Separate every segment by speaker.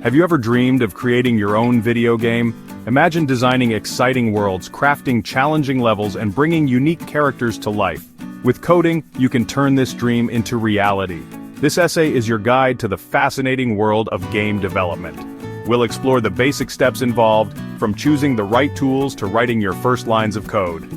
Speaker 1: Have you ever dreamed of creating your own video game? Imagine designing exciting worlds, crafting challenging levels, and bringing unique characters to life. With coding, you can turn this dream into reality. This essay is your guide to the fascinating world of game development. We'll explore the basic steps involved, from choosing the right tools to writing your first lines of code.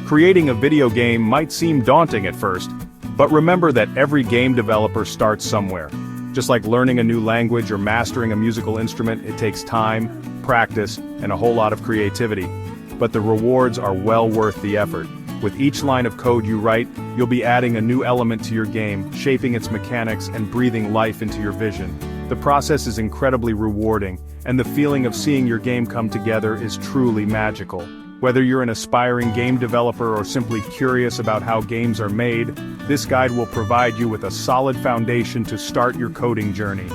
Speaker 1: Creating a video game might seem daunting at first, but remember that every game developer starts somewhere. Just like learning a new language or mastering a musical instrument, it takes time, practice, and a whole lot of creativity. But the rewards are well worth the effort. With each line of code you write, you'll be adding a new element to your game, shaping its mechanics and breathing life into your vision. The process is incredibly rewarding, and the feeling of seeing your game come together is truly magical. Whether you're an aspiring game developer or simply curious about how games are made, this guide will provide you with a solid foundation to start your coding journey.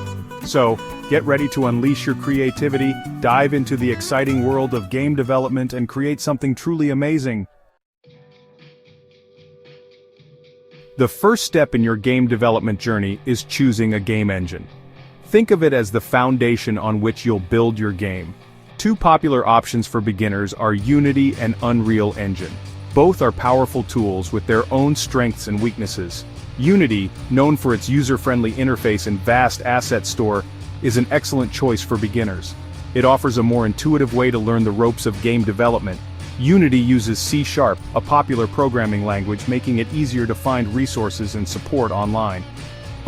Speaker 1: So, get ready to unleash your creativity, dive into the exciting world of game development, and create something truly amazing. The first step in your game development journey is choosing a game engine. Think of it as the foundation on which you'll build your game. Two popular options for beginners are Unity and Unreal Engine. Both are powerful tools with their own strengths and weaknesses. Unity, known for its user-friendly interface and vast asset store, is an excellent choice for beginners. It offers a more intuitive way to learn the ropes of game development. Unity uses C#, a popular programming language, making it easier to find resources and support online.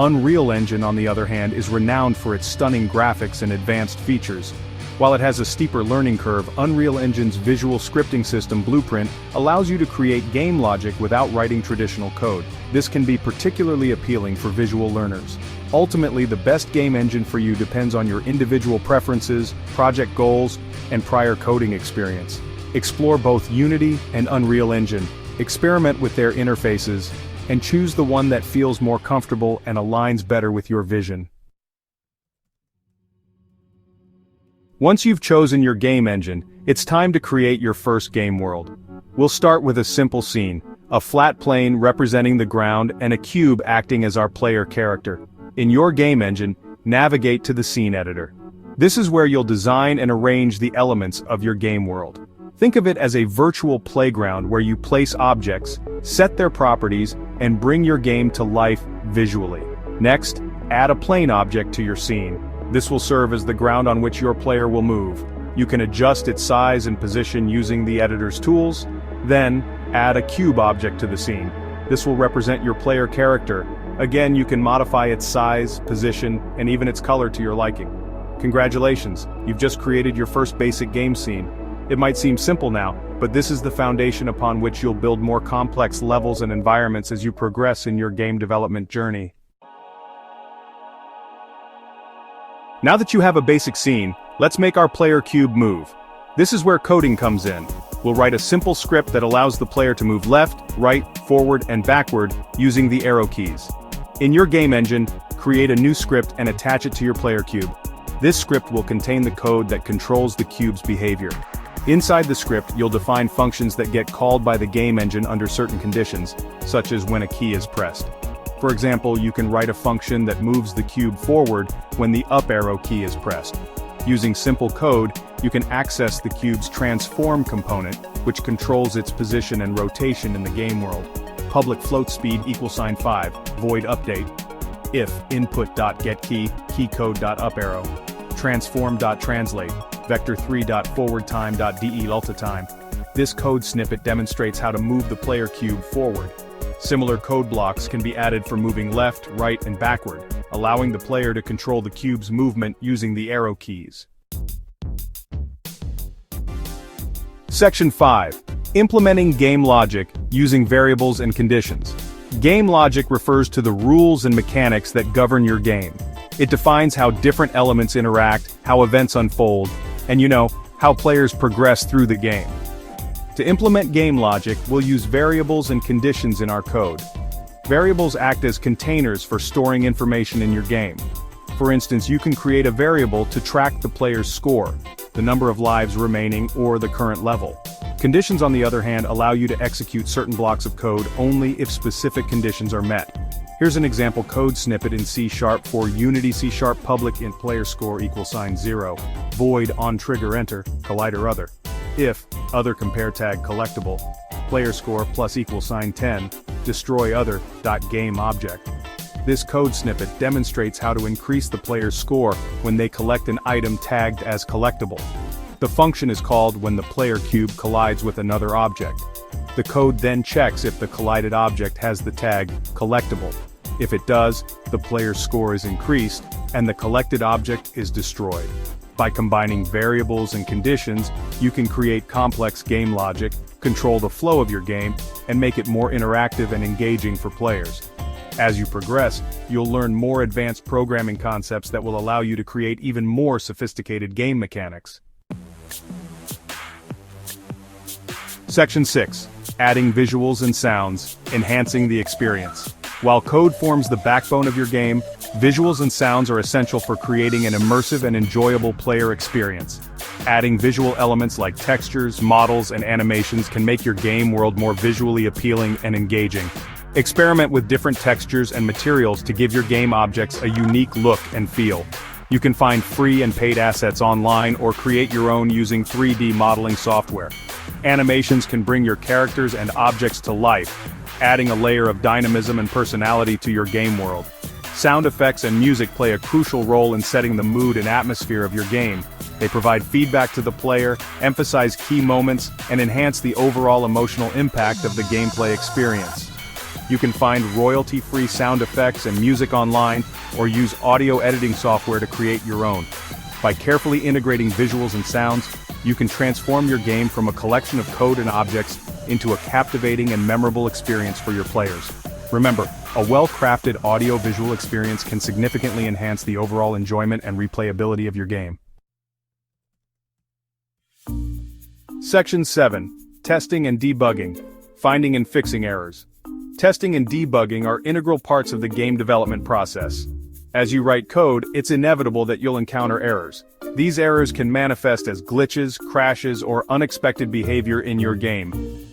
Speaker 1: Unreal Engine, on the other hand, is renowned for its stunning graphics and advanced features. While it has a steeper learning curve, Unreal Engine's visual scripting system Blueprint allows you to create game logic without writing traditional code. This can be particularly appealing for visual learners. Ultimately, the best game engine for you depends on your individual preferences, project goals, and prior coding experience. Explore both Unity and Unreal Engine, experiment with their interfaces, and choose the one that feels more comfortable and aligns better with your vision. Once you've chosen your game engine, it's time to create your first game world. We'll start with a simple scene, a flat plane representing the ground and a cube acting as our player character. In your game engine, navigate to the scene editor. This is where you'll design and arrange the elements of your game world. Think of it as a virtual playground where you place objects, set their properties, and bring your game to life visually. Next, add a plane object to your scene. This will serve as the ground on which your player will move. You can adjust its size and position using the editor's tools. Then, add a cube object to the scene. This will represent your player character. Again, you can modify its size, position, and even its color to your liking. Congratulations, you've just created your first basic game scene. It might seem simple now, but this is the foundation upon which you'll build more complex levels and environments as you progress in your game development journey. Now that you have a basic scene, let's make our player cube move. This is where coding comes in. We'll write a simple script that allows the player to move left, right, forward, and backward using the arrow keys. In your game engine, create a new script and attach it to your player cube. This script will contain the code that controls the cube's behavior. Inside the script, you'll define functions that get called by the game engine under certain conditions, such as when a key is pressed. For example, you can write a function that moves the cube forward when the up arrow key is pressed. Using simple code, you can access the cube's transform component, which controls its position and rotation in the game world. Public float speed =5, void update. If input.getKey, keycode.uparrow. Transform.translate, vector3.forwardTime.de ultatime. This code snippet demonstrates how to move the player cube forward. Similar code blocks can be added for moving left, right, and backward, allowing the player to control the cube's movement using the arrow keys. Section 5. Implementing game logic using variables and conditions. Game logic refers to the rules and mechanics that govern your game. It defines how different elements interact, how events unfold, and how players progress through the game. To implement game logic, we'll use variables and conditions in our code. Variables act as containers for storing information in your game. For instance, you can create a variable to track the player's score, the number of lives remaining, or the current level. Conditions, on the other hand, allow you to execute certain blocks of code only if specific conditions are met. Here's an example code snippet in C# for Unity C# public int player score =0, void on trigger enter, collider other. If, other compare tag collectible, player score plus =10, destroy other, .game object. This code snippet demonstrates how to increase the player's score when they collect an item tagged as collectible. The function is called when the player cube collides with another object. The code then checks if the collided object has the tag collectible. If it does, the player's score is increased, and the collected object is destroyed. By combining variables and conditions, you can create complex game logic, control the flow of your game, and make it more interactive and engaging for players. As you progress, you'll learn more advanced programming concepts that will allow you to create even more sophisticated game mechanics. Section 6. Adding visuals and sounds, enhancing the experience. While code forms the backbone of your game, visuals and sounds are essential for creating an immersive and enjoyable player experience. Adding visual elements like textures, models, and animations can make your game world more visually appealing and engaging. Experiment with different textures and materials to give your game objects a unique look and feel. You can find free and paid assets online or create your own using 3D modeling software. Animations can bring your characters and objects to life, adding a layer of dynamism and personality to your game world. Sound effects and music play a crucial role in setting the mood and atmosphere of your game. They provide feedback to the player, emphasize key moments, and enhance the overall emotional impact of the gameplay experience. You can find royalty-free sound effects and music online, or use audio editing software to create your own. By carefully integrating visuals and sounds, you can transform your game from a collection of code and objects into a captivating and memorable experience for your players. Remember, a well-crafted audio-visual experience can significantly enhance the overall enjoyment and replayability of your game. Section 7. Testing and debugging. Finding and fixing errors. Testing and debugging are integral parts of the game development process. As you write code, it's inevitable that you'll encounter errors. These errors can manifest as glitches, crashes, or unexpected behavior in your game.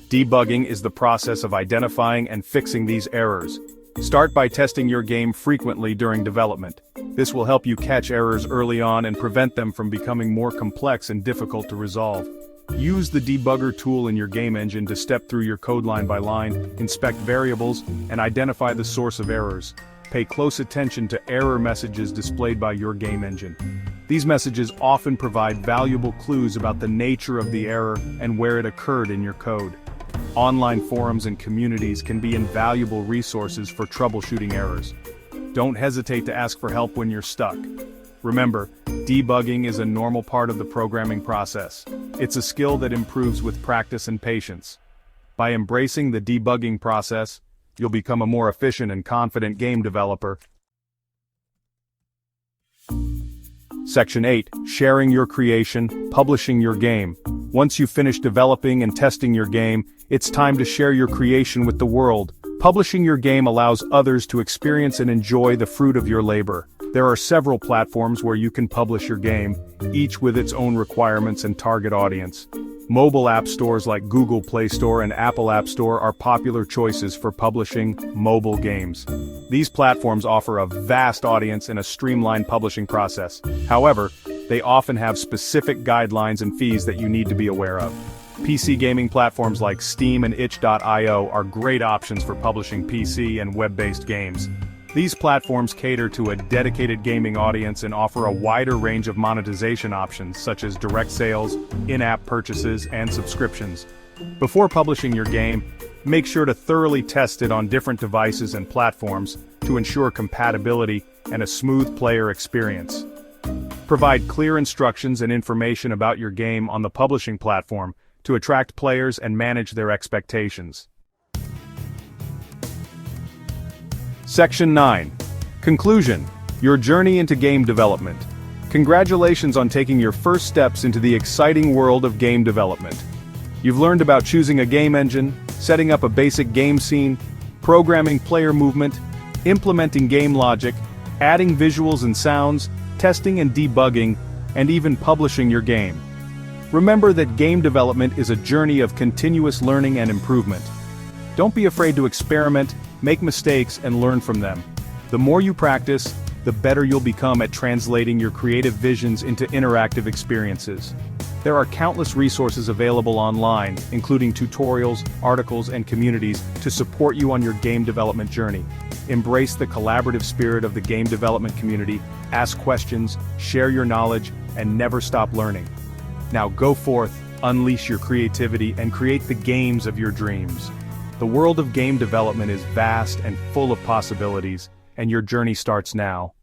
Speaker 1: Debugging is the process of identifying and fixing these errors. Start by testing your game frequently during development. This will help you catch errors early on and prevent them from becoming more complex and difficult to resolve. Use the debugger tool in your game engine to step through your code line by line, inspect variables, and identify the source of errors. Pay close attention to error messages displayed by your game engine. These messages often provide valuable clues about the nature of the error and where it occurred in your code. Online forums and communities can be invaluable resources for troubleshooting errors. Don't hesitate to ask for help when you're stuck. Remember, debugging is a normal part of the programming process. It's a skill that improves with practice and patience. By embracing the debugging process, you'll become a more efficient and confident game developer. Section 8. Sharing your creation, publishing your game. Once you've finished developing and testing your game, it's time to share your creation with the world. Publishing your game allows others to experience and enjoy the fruit of your labor. There are several platforms where you can publish your game, each with its own requirements and target audience. Mobile app stores like Google Play Store and Apple App Store are popular choices for publishing mobile games. These platforms offer a vast audience and a streamlined publishing process. However, they often have specific guidelines and fees that you need to be aware of. PC gaming platforms like Steam and itch.io are great options for publishing PC and web-based games. These platforms cater to a dedicated gaming audience and offer a wider range of monetization options such as direct sales, in-app purchases, and subscriptions. Before publishing your game, make sure to thoroughly test it on different devices and platforms to ensure compatibility and a smooth player experience. Provide clear instructions and information about your game on the publishing platform to attract players and manage their expectations. Section 9. Conclusion. Your journey into game development. Congratulations on taking your first steps into the exciting world of game development. You've learned about choosing a game engine, setting up a basic game scene, programming player movement, implementing game logic, adding visuals and sounds, testing and debugging, and even publishing your game. Remember that game development is a journey of continuous learning and improvement. Don't be afraid to experiment, Make mistakes and learn from them. The more you practice, the better you'll become at translating your creative visions into interactive experiences. There are countless resources available online, including tutorials, articles, and communities to support you on your game development journey. Embrace the collaborative spirit of the game development community, ask questions, share your knowledge, and never stop learning. Now go forth, unleash your creativity, and create the games of your dreams. The world of game development is vast and full of possibilities, and your journey starts now.